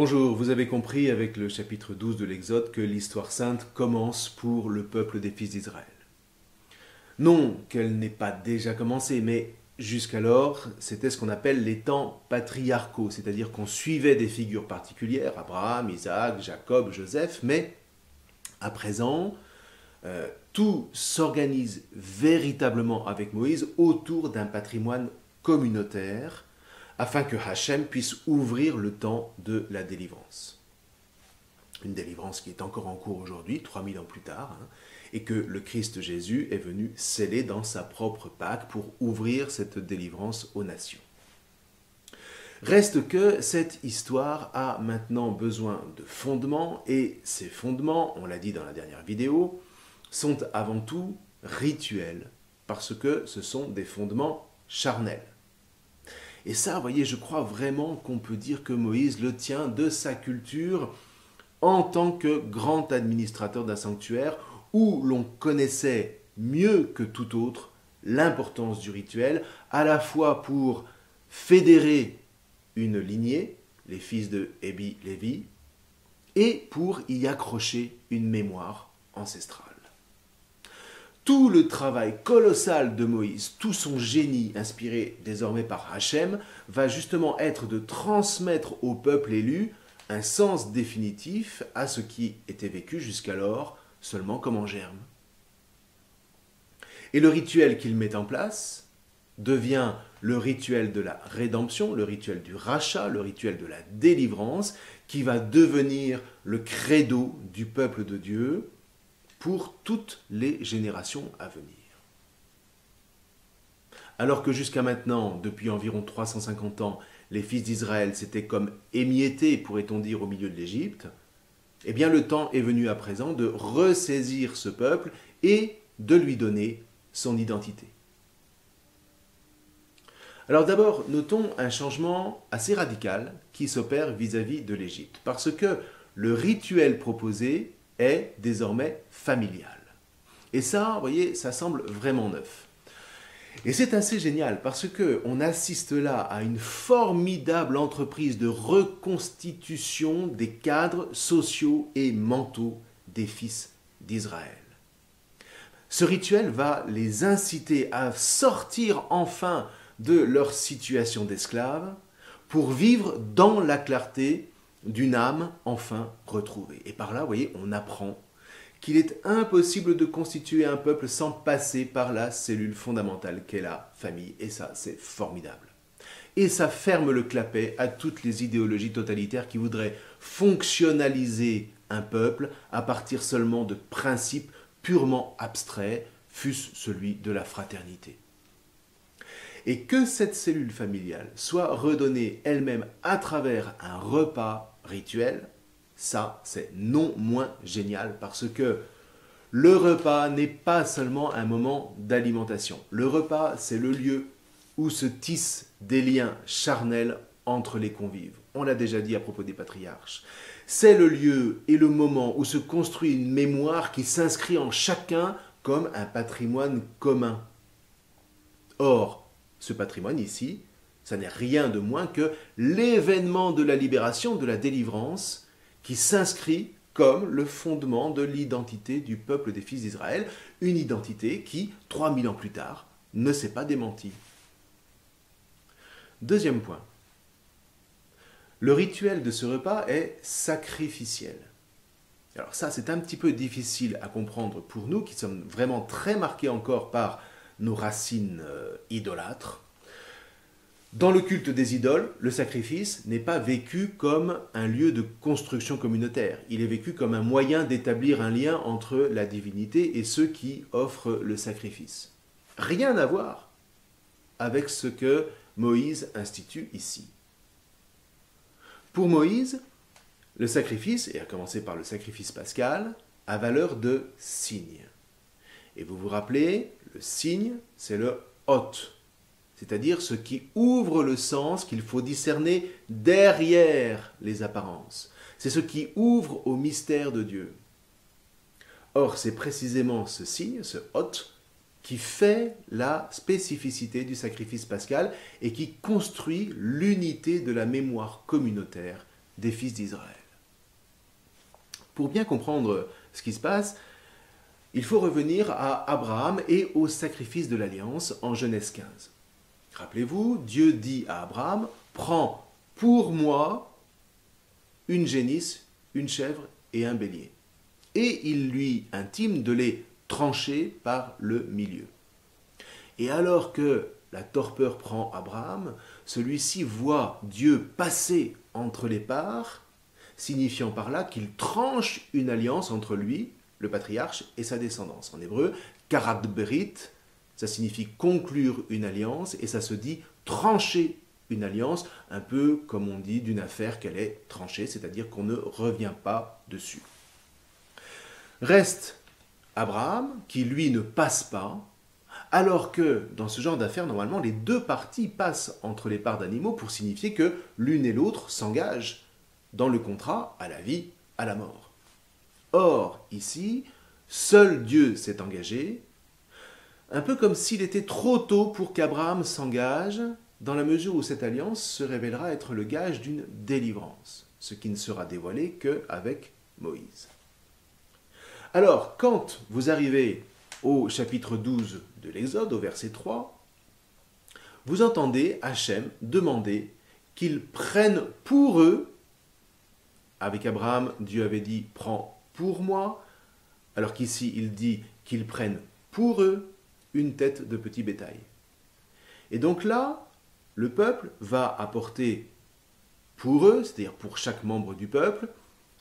Bonjour, vous avez compris avec le chapitre 12 de l'Exode que l'histoire sainte commence pour le peuple des fils d'Israël. Non qu'elle n'ait pas déjà commencé, mais jusqu'alors, c'était ce qu'on appelle les temps patriarcaux, c'est-à-dire qu'on suivait des figures particulières, Abraham, Isaac, Jacob, Joseph, mais à présent, tout s'organise véritablement avec Moïse autour d'un patrimoine communautaire, afin que Hachem puisse ouvrir le temps de la délivrance. Une délivrance qui est encore en cours aujourd'hui, 3000 ans plus tard, et que le Christ Jésus est venu sceller dans sa propre Pâque pour ouvrir cette délivrance aux nations. Reste que cette histoire a maintenant besoin de fondements, et ces fondements, on l'a dit dans la dernière vidéo, sont avant tout rituels, parce que ce sont des fondements charnels. Et ça, vous voyez, je crois vraiment qu'on peut dire que Moïse le tient de sa culture en tant que grand administrateur d'un sanctuaire où l'on connaissait mieux que tout autre l'importance du rituel, à la fois pour fédérer une lignée, les fils de Ébi Lévi, et pour y accrocher une mémoire ancestrale. Tout le travail colossal de Moïse, tout son génie inspiré désormais par Hachem, va justement être de transmettre au peuple élu un sens définitif à ce qui était vécu jusqu'alors seulement comme en germe. Et le rituel qu'il met en place devient le rituel de la rédemption, le rituel du rachat, le rituel de la délivrance, qui va devenir le credo du peuple de Dieu pour toutes les générations à venir. Alors que jusqu'à maintenant, depuis environ 350 ans, les fils d'Israël s'étaient comme émiettés, pourrait-on dire, au milieu de l'Égypte, eh bien le temps est venu à présent de ressaisir ce peuple et de lui donner son identité. Alors d'abord, notons un changement assez radical qui s'opère vis-à-vis de l'Égypte, parce que le rituel proposé est désormais familial. Et ça, vous voyez, ça semble vraiment neuf. Et c'est assez génial parce qu'on assiste là à une formidable entreprise de reconstitution des cadres sociaux et mentaux des fils d'Israël. Ce rituel va les inciter à sortir enfin de leur situation d'esclaves pour vivre dans la clarté d'une âme enfin retrouvée. Et par là, vous voyez, on apprend qu'il est impossible de constituer un peuple sans passer par la cellule fondamentale qu'est la famille. Et ça, c'est formidable. Et ça ferme le clapet à toutes les idéologies totalitaires qui voudraient fonctionnaliser un peuple à partir seulement de principes purement abstraits, fût-ce celui de la fraternité. Et que cette cellule familiale soit redonnée elle-même à travers un repas rituel, ça c'est non moins génial parce que le repas n'est pas seulement un moment d'alimentation. Le repas, c'est le lieu où se tissent des liens charnels entre les convives. On l'a déjà dit à propos des patriarches. C'est le lieu et le moment où se construit une mémoire qui s'inscrit en chacun comme un patrimoine commun. Or, ce patrimoine ici, ça n'est rien de moins que l'événement de la libération, de la délivrance, qui s'inscrit comme le fondement de l'identité du peuple des fils d'Israël, une identité qui, 3000 ans plus tard, ne s'est pas démentie. Deuxième point. Le rituel de ce repas est sacrificiel. Alors ça, c'est un petit peu difficile à comprendre pour nous, qui sommes vraiment très marqués encore par nos racines idolâtres. Dans le culte des idoles, le sacrifice n'est pas vécu comme un lieu de construction communautaire. Il est vécu comme un moyen d'établir un lien entre la divinité et ceux qui offrent le sacrifice. Rien à voir avec ce que Moïse institue ici. Pour Moïse, le sacrifice, et à commencer par le sacrifice pascal, a valeur de signe. Et vous vous rappelez, le signe, c'est le hot, c'est-à-dire ce qui ouvre le sens qu'il faut discerner derrière les apparences. C'est ce qui ouvre au mystère de Dieu. Or, c'est précisément ce signe, ce hot, qui fait la spécificité du sacrifice pascal et qui construit l'unité de la mémoire communautaire des fils d'Israël. Pour bien comprendre ce qui se passe, il faut revenir à Abraham et au sacrifice de l'alliance en Genèse 15. Rappelez-vous, Dieu dit à Abraham, « Prends pour moi une génisse, une chèvre et un bélier. » Et il lui intime de les trancher par le milieu. Et alors que la torpeur prend Abraham, celui-ci voit Dieu passer entre les parts, signifiant par là qu'il tranche une alliance entre lui, le patriarche, et sa descendance. En hébreu, karat berit, ça signifie conclure une alliance, et ça se dit trancher une alliance, un peu comme on dit d'une affaire qu'elle est tranchée, c'est-à-dire qu'on ne revient pas dessus. Reste Abraham, qui lui ne passe pas, alors que dans ce genre d'affaires, normalement, les deux parties passent entre les parts d'animaux pour signifier que l'une et l'autre s'engagent dans le contrat à la vie, à la mort. Or, ici, seul Dieu s'est engagé, un peu comme s'il était trop tôt pour qu'Abraham s'engage, dans la mesure où cette alliance se révélera être le gage d'une délivrance, ce qui ne sera dévoilé qu'avec Moïse. Alors, quand vous arrivez au chapitre 12 de l'Exode, au verset 3, vous entendez Hachem demander qu'ils prennent pour eux, avec Abraham, Dieu avait dit « prends pour moi », alors qu'ici il dit qu'ils prennent pour eux une tête de petit bétail. Et donc là, le peuple va apporter pour eux, c'est-à-dire pour chaque membre du peuple,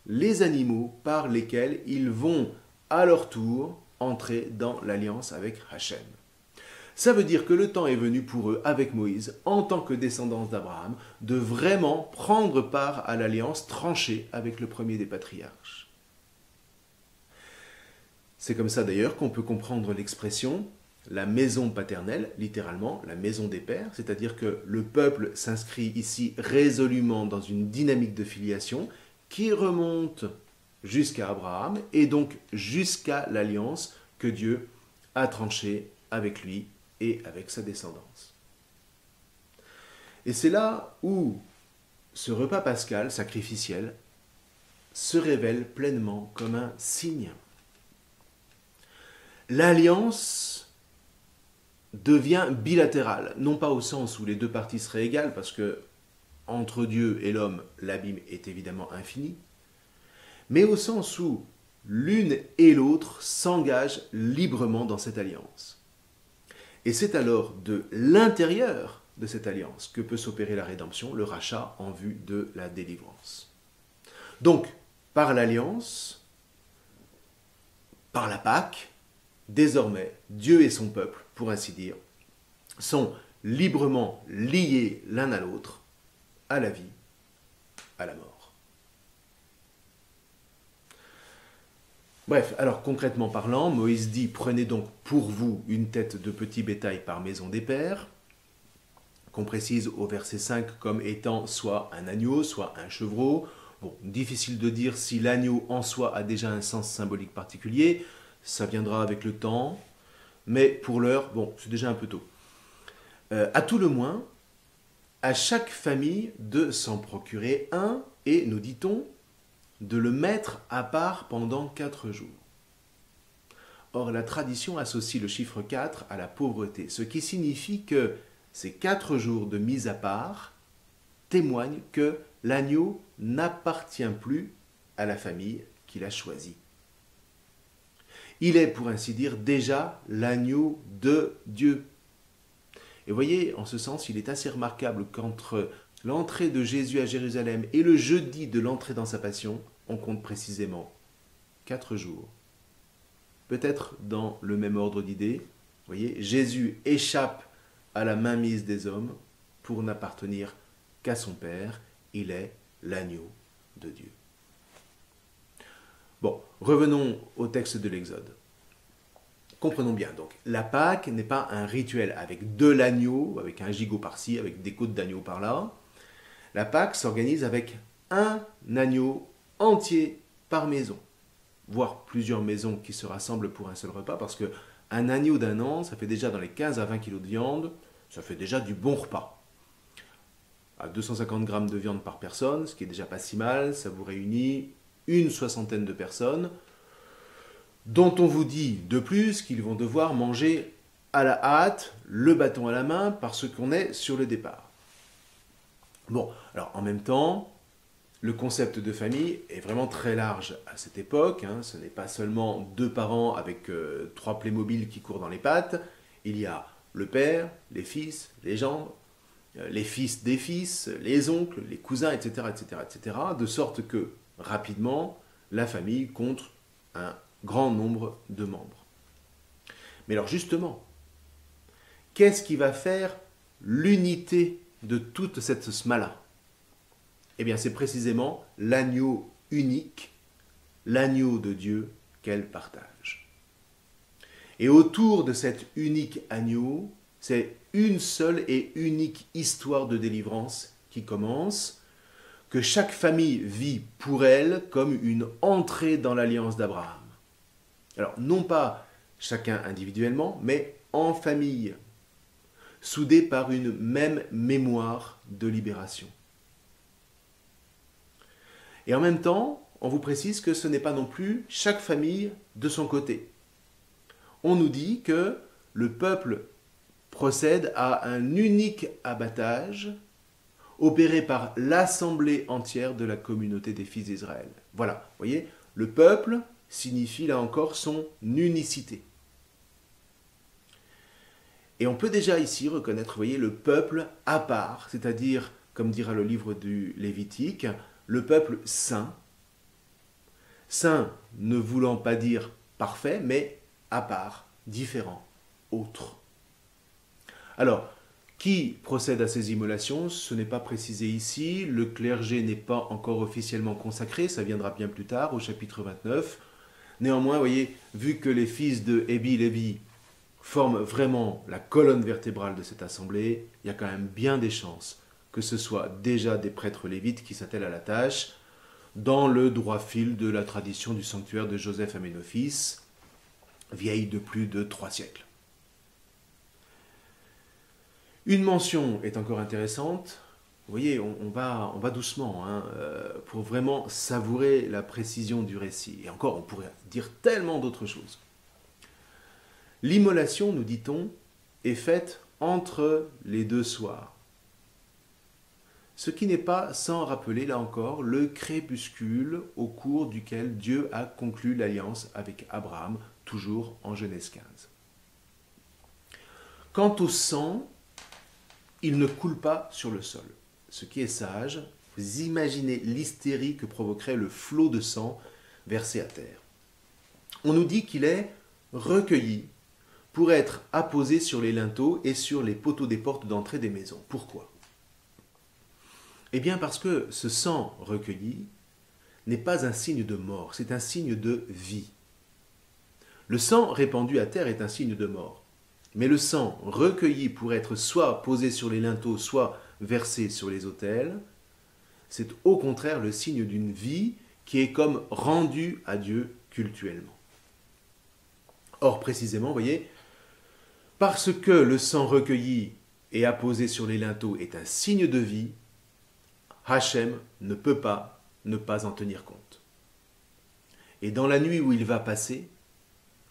les animaux par lesquels ils vont à leur tour entrer dans l'alliance avec Hachem. Ça veut dire que le temps est venu pour eux, avec Moïse, en tant que descendants d'Abraham, de vraiment prendre part à l'alliance tranchée avec le premier des patriarches. C'est comme ça d'ailleurs qu'on peut comprendre l'expression « la maison paternelle », littéralement la maison des pères, c'est-à-dire que le peuple s'inscrit ici résolument dans une dynamique de filiation qui remonte jusqu'à Abraham et donc jusqu'à l'alliance que Dieu a tranchée avec lui et avec sa descendance. Et c'est là où ce repas pascal sacrificiel se révèle pleinement comme un signe. L'alliance devient bilatérale, non pas au sens où les deux parties seraient égales, parce que entre Dieu et l'homme, l'abîme est évidemment infini, mais au sens où l'une et l'autre s'engagent librement dans cette alliance. Et c'est alors de l'intérieur de cette alliance que peut s'opérer la rédemption, le rachat en vue de la délivrance. Donc, par l'alliance, par la Pâque, désormais, Dieu et son peuple, pour ainsi dire, sont librement liés l'un à l'autre, à la vie, à la mort. Bref, alors concrètement parlant, Moïse dit « Prenez donc pour vous une tête de petit bétail par maison des pères », qu'on précise au verset 5 comme étant soit un agneau, soit un chevreau. Bon, difficile de dire si l'agneau en soi a déjà un sens symbolique particulier, ça viendra avec le temps, mais pour l'heure, bon, c'est déjà un peu tôt. À tout le moins, à chaque famille de s'en procurer un, et nous dit-on, de le mettre à part pendant 4 jours. Or, la tradition associe le chiffre 4 à la pauvreté, ce qui signifie que ces 4 jours de mise à part témoignent que l'agneau n'appartient plus à la famille qu'il a choisie. Il est, pour ainsi dire, déjà l'agneau de Dieu. Et voyez, en ce sens, il est assez remarquable qu'entre l'entrée de Jésus à Jérusalem et le jeudi de l'entrée dans sa passion, on compte précisément 4 jours. Peut-être dans le même ordre d'idées, voyez, Jésus échappe à la mainmise des hommes pour n'appartenir qu'à son Père. Il est l'agneau de Dieu. Bon, revenons au texte de l'Exode. Comprenons bien, donc, la Pâque n'est pas un rituel avec de l'agneau, avec un gigot par-ci, avec des côtes d'agneau par-là. La Pâque s'organise avec un agneau entier par maison, voire plusieurs maisons qui se rassemblent pour un seul repas, parce qu'un agneau d'un an, ça fait déjà dans les 15 à 20 kilos de viande, ça fait déjà du bon repas. à 250 grammes de viande par personne, ce qui est déjà pas si mal. Ça vous réunit une soixantaine de personnes, dont on vous dit de plus qu'ils vont devoir manger à la hâte, le bâton à la main, parce qu'on est sur le départ. Bon, alors en même temps, le concept de famille est vraiment très large à cette époque. Ce n'est pas seulement deux parents avec trois Playmobil qui courent dans les pattes. Il y a le père, les fils, les gendres, les fils des fils, les oncles, les cousins, etc., etc., etc. De sorte que, rapidement, la famille compte un grand nombre de membres. Mais alors justement, qu'est-ce qui va faire l'unité de toute cette smala ? Eh bien, c'est précisément l'agneau unique, l'agneau de Dieu qu'elle partage. Et autour de cet unique agneau, c'est une seule et unique histoire de délivrance qui commence, que chaque famille vit pour elle comme une entrée dans l'alliance d'Abraham. Alors, non pas chacun individuellement, mais en famille, soudés par une même mémoire de libération. Et en même temps, on vous précise que ce n'est pas non plus chaque famille de son côté. On nous dit que le peuple procède à un unique abattage opéré par l'assemblée entière de la communauté des fils d'Israël. Voilà, vous voyez, le peuple signifie là encore son unicité. Et on peut déjà ici reconnaître, vous voyez, le peuple à part, c'est-à-dire, comme dira le livre du Lévitique, le peuple saint. Saint ne voulant pas dire parfait, mais à part, différent, autre. Alors, qui procède à ces immolations? Ce n'est pas précisé ici. Le clergé n'est pas encore officiellement consacré. Ça viendra bien plus tard, au chapitre 29. Néanmoins, vous voyez, vu que les fils de Lévi forment vraiment la colonne vertébrale de cette assemblée, il y a quand même bien des chances que ce soit déjà des prêtres lévites qui s'attellent à la tâche, dans le droit fil de la tradition du sanctuaire de Joseph Aménophis, vieille de plus de 3 siècles. Une mention est encore intéressante. Vous voyez, on va doucement pour vraiment savourer la précision du récit. Et encore, on pourrait dire tellement d'autres choses. L'immolation, nous dit-on, est faite entre les deux soirs. Ce qui n'est pas sans rappeler, là encore, le crépuscule au cours duquel Dieu a conclu l'alliance avec Abraham, toujours en Genèse 15. Quant au sang, il ne coule pas sur le sol. Ce qui est sage, vous imaginez l'hystérie que provoquerait le flot de sang versé à terre. On nous dit qu'il est recueilli pour être apposé sur les linteaux et sur les poteaux des portes d'entrée des maisons. Pourquoi ? Eh bien parce que ce sang recueilli n'est pas un signe de mort, c'est un signe de vie. Le sang répandu à terre est un signe de mort. Mais le sang recueilli pour être soit posé sur les linteaux, soit versé sur les autels, c'est au contraire le signe d'une vie qui est comme rendue à Dieu cultuellement. Or, précisément, vous voyez, parce que le sang recueilli et apposé sur les linteaux est un signe de vie, Hachem ne peut pas ne pas en tenir compte. Et dans la nuit où il va passer,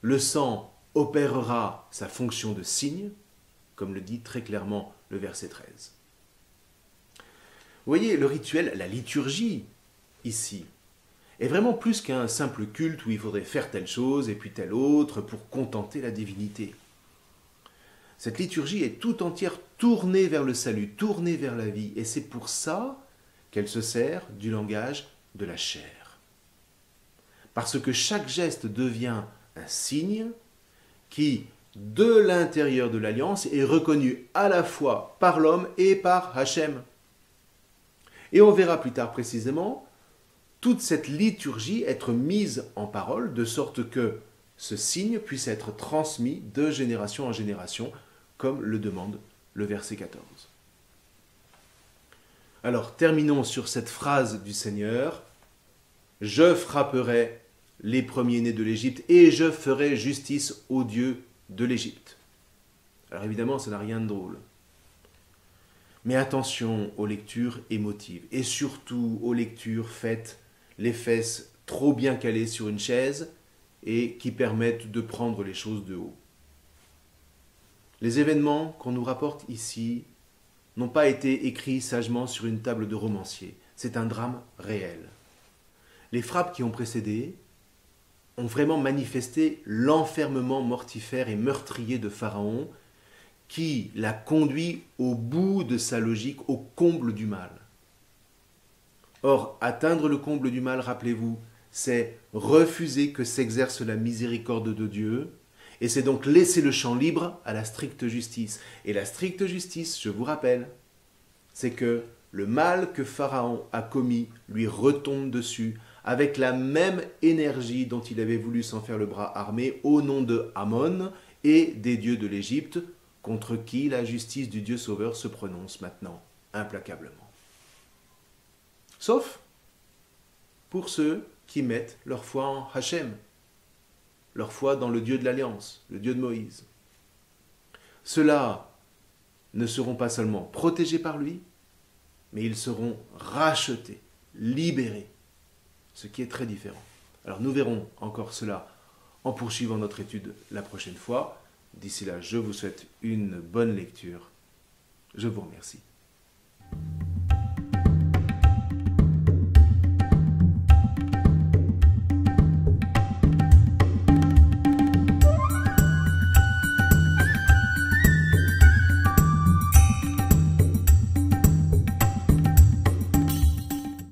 le sang opérera sa fonction de signe, comme le dit très clairement le verset 13. Vous voyez, le rituel, la liturgie, ici, est vraiment plus qu'un simple culte où il faudrait faire telle chose et puis telle autre pour contenter la divinité. Cette liturgie est tout entière tournée vers le salut, tournée vers la vie, et c'est pour ça qu'elle se sert du langage de la chair. Parce que chaque geste devient un signe qui, de l'intérieur de l'alliance, est reconnu à la fois par l'homme et par Hachem. Et on verra plus tard précisément toute cette liturgie être mise en parole, de sorte que ce signe puisse être transmis de génération en génération, comme le demande le verset 14. Alors, terminons sur cette phrase du Seigneur. « Je frapperai les premiers-nés de l'Égypte et je ferai justice aux dieux de l'Égypte. » Alors évidemment, ça n'a rien de drôle. Mais attention aux lectures émotives et surtout aux lectures faites les fesses trop bien calées sur une chaise et qui permettent de prendre les choses de haut. Les événements qu'on nous rapporte ici n'ont pas été écrits sagement sur une table de romancier. C'est un drame réel. Les frappes qui ont précédé ont vraiment manifesté l'enfermement mortifère et meurtrier de Pharaon qui l'a conduit au bout de sa logique, au comble du mal. Or, atteindre le comble du mal, rappelez-vous, c'est refuser que s'exerce la miséricorde de Dieu, et c'est donc laisser le champ libre à la stricte justice. Et la stricte justice, je vous rappelle, c'est que le mal que Pharaon a commis lui retombe dessus avec la même énergie dont il avait voulu s'en faire le bras armé au nom de Amon et des dieux de l'Égypte, contre qui la justice du Dieu Sauveur se prononce maintenant implacablement. Sauf pour ceux qui mettent leur foi en Hachem, leur foi dans le Dieu de l'Alliance, le Dieu de Moïse. Ceux-là ne seront pas seulement protégés par lui, mais ils seront rachetés, libérés, ce qui est très différent. Alors nous verrons encore cela en poursuivant notre étude la prochaine fois. D'ici là, je vous souhaite une bonne lecture. Je vous remercie.